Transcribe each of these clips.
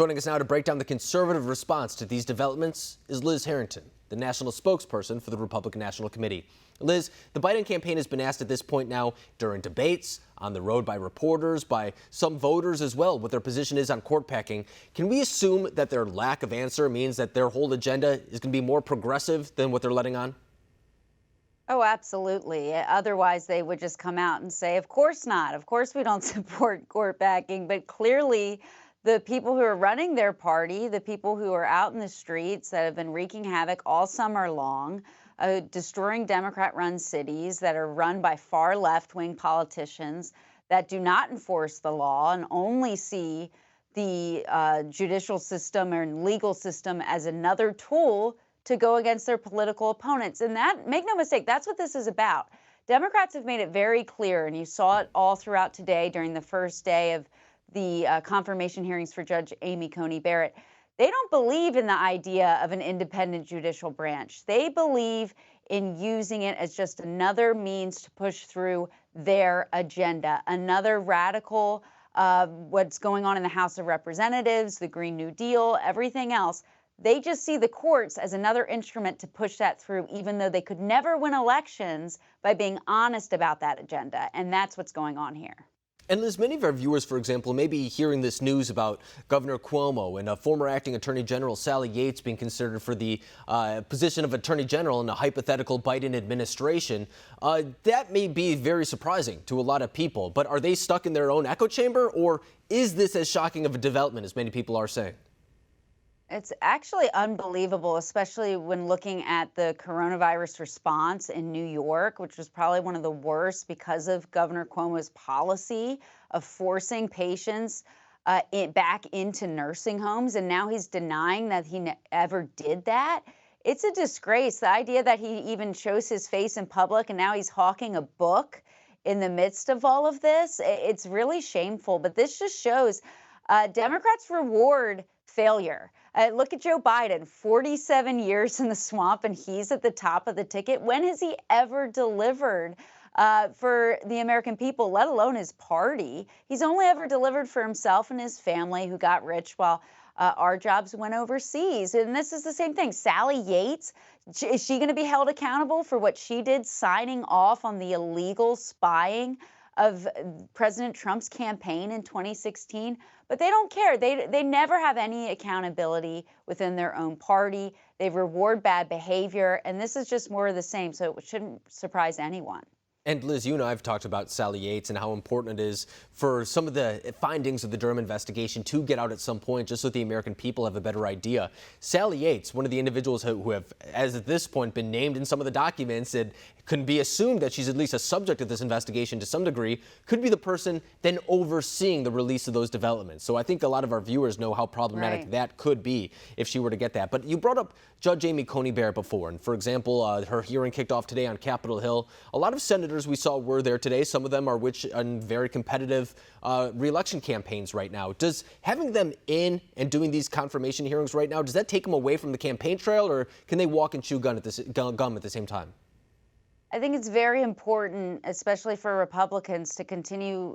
Joining us now to break down the conservative response to these developments is Liz Harrington, the national spokesperson for the Republican National Committee. Liz, the Biden campaign has been asked at this point now during debates, on the road by reporters, by some voters as well, what their position is on court packing. Can we assume that their lack of answer means that their whole agenda is going to be more progressive than what they're letting on? Oh, absolutely. Otherwise, they would just come out and say, of course not. Of course, we don't support court packing. But clearly, the people who are running their party, the people who are out in the streets that have been wreaking havoc all summer long, destroying Democrat-run cities that are run by far left-wing politicians that do not enforce the law and only see the judicial system and legal system as another tool to go against their political opponents. And that, make no mistake, that's what this is about. Democrats have made it very clear, and you saw it all throughout today during the first day of the confirmation hearings for Judge Amy Coney Barrett. They don't believe in the idea of an independent judicial branch. They believe in using it as just another means to push through their agenda, another radical, what's going on in the House of Representatives, the Green New Deal, everything else. They just see the courts as another instrument to push that through, even though they could never win elections by being honest about that agenda. And that's what's going on here. And Liz, many of our viewers, for example, may be hearing this news about Governor Cuomo and former acting Attorney General Sally Yates being considered for the position of Attorney General in a hypothetical Biden administration. That may be very surprising to a lot of people, but are they stuck in their own echo chamber, or is this as shocking of a development as many people are saying? It's actually unbelievable, especially when looking at the coronavirus response in New York, which was probably one of the worst because of Governor Cuomo's policy of forcing patients back into nursing homes. And now he's denying that he ever did that. It's a disgrace. The idea that he even shows his face in public and now he's hawking a book in the midst of all of this, it's really shameful. But this just shows Democrats reward failure. Look at Joe Biden, 47 years in the swamp, and he's at the top of the ticket. When has he ever delivered for the American people, let alone his party? He's only ever delivered for himself and his family, who got rich while our jobs went overseas. And this is the same thing. Sally Yates, is she going to be held accountable for what she did, signing off on the illegal spying of President Trump's campaign in 2016? But they don't care. They never have any accountability within their own party. They reward bad behavior, and this is just more of the same, so it shouldn't surprise anyone. And Liz, you and I have talked about Sally Yates and how important it is for some of the findings of the Durham investigation to get out at some point, just so the American people have a better idea. Sally Yates, one of the individuals who have, as at this point, been named in some of the documents, and can be assumed that she's at least a subject of this investigation to some degree, could be the person then overseeing the release of those developments. So I think a lot of our viewers know how problematic that could be if she were to get that. But you brought up Judge Amy Coney Barrett before, and for example, her hearing kicked off today on Capitol Hill. A lot of senators we saw were there today. Some of them are in very competitive re-election campaigns right now. Does having them in and doing these confirmation hearings right now, does that take them away from the campaign trail, or can they walk and chew gum at the same time? I think it's very important, especially for Republicans, to continue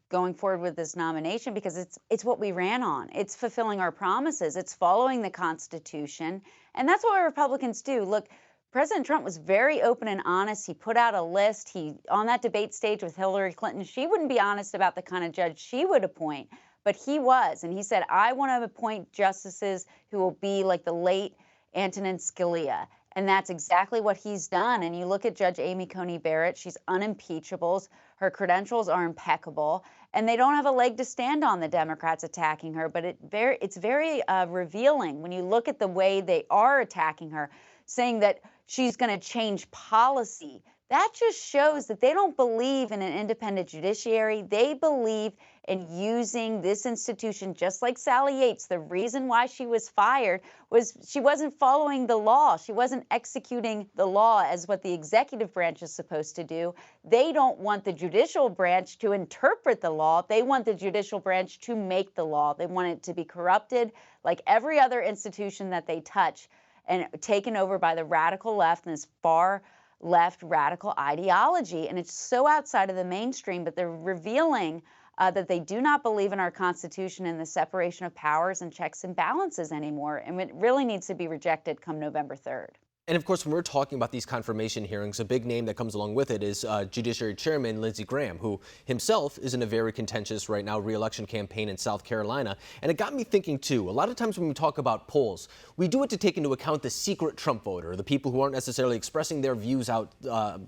going forward with this nomination, because it's what we ran on. It's fulfilling our promises. It's following the Constitution. And that's what Republicans do. Look, President Trump was very open and honest. He put out a list. On that debate stage with Hillary Clinton, she wouldn't be honest about the kind of judge she would appoint, but he was. And he said, I want to appoint justices who will be like the late Antonin Scalia. And that's exactly what he's done. And you look at Judge Amy Coney Barrett, she's unimpeachable. Her credentials are impeccable. And they don't have a leg to stand on, the Democrats attacking her. But it's very revealing when you look at the way they are attacking her, saying that she's going to change policy. That just shows that they don't believe in an independent judiciary. They believe in using this institution, just like Sally Yates. The reason why she was fired was she wasn't following the law. She wasn't executing the law as what the executive branch is supposed to do. They don't want the judicial branch to interpret the law. They want the judicial branch to make the law. They want it to be corrupted like every other institution that they touch, and taken over by the radical left and this far left radical ideology. And it's so outside of the mainstream, but they're revealing that they do not believe in our Constitution and the separation of powers and checks and balances anymore. And it really needs to be rejected come November 3rd. And of course, when we're talking about these confirmation hearings, a big name that comes along with it is Judiciary Chairman Lindsey Graham, who himself is in a very contentious right now re-election campaign in South Carolina. And it got me thinking, too, a lot of times when we talk about polls, we do it to take into account the secret Trump voter, the people who aren't necessarily expressing their views out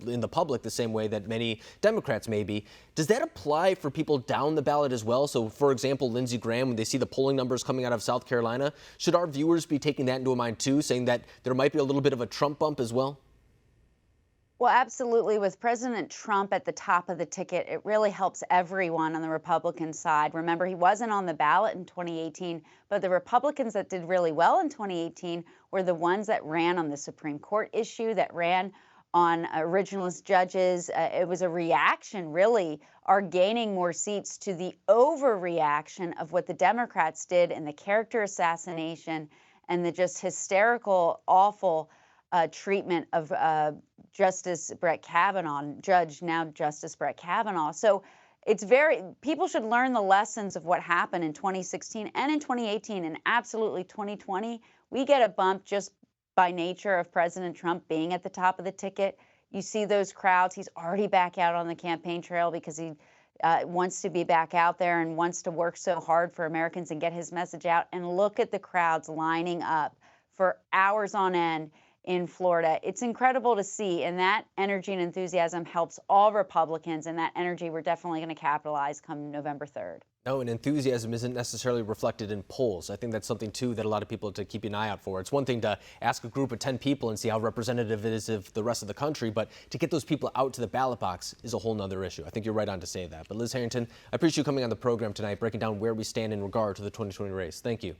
in the public the same way that many Democrats may be. Does that apply for people down the ballot as well? So, for example, Lindsey Graham, when they see the polling numbers coming out of South Carolina, should our viewers be taking that into mind, too, saying that there might be a little bit of a Trump bump as well? Well, absolutely. With President Trump at the top of the ticket, it really helps everyone on the Republican side. Remember, he wasn't on the ballot in 2018, but the Republicans that did really well in 2018 were the ones that ran on the Supreme Court issue, that ran on originalist judges. It was a reaction, really, are gaining more seats to the overreaction of what the Democrats did in the character assassination and the just hysterical, awful treatment of Justice Brett Kavanaugh, now Justice Brett Kavanaugh. So people should learn the lessons of what happened in 2016 and in 2018, and absolutely 2020. We get a bump just by nature of President Trump being at the top of the ticket. You see those crowds. He's already back out on the campaign trail because he wants to be back out there and wants to work so hard for Americans and get his message out. And look at the crowds lining up for hours on end in Florida. It's incredible to see, and that energy and enthusiasm helps all Republicans, and that energy we're definitely going to capitalize come November 3rd. No, and enthusiasm isn't necessarily reflected in polls. I think that's something, too, that a lot of people have to keep an eye out for. It's one thing to ask a group of 10 people and see how representative it is of the rest of the country, but to get those people out to the ballot box is a whole nother issue. I think you're right on to say that. But Liz Harrington, I appreciate you coming on the program tonight, breaking down where we stand in regard to the 2020 race. Thank you.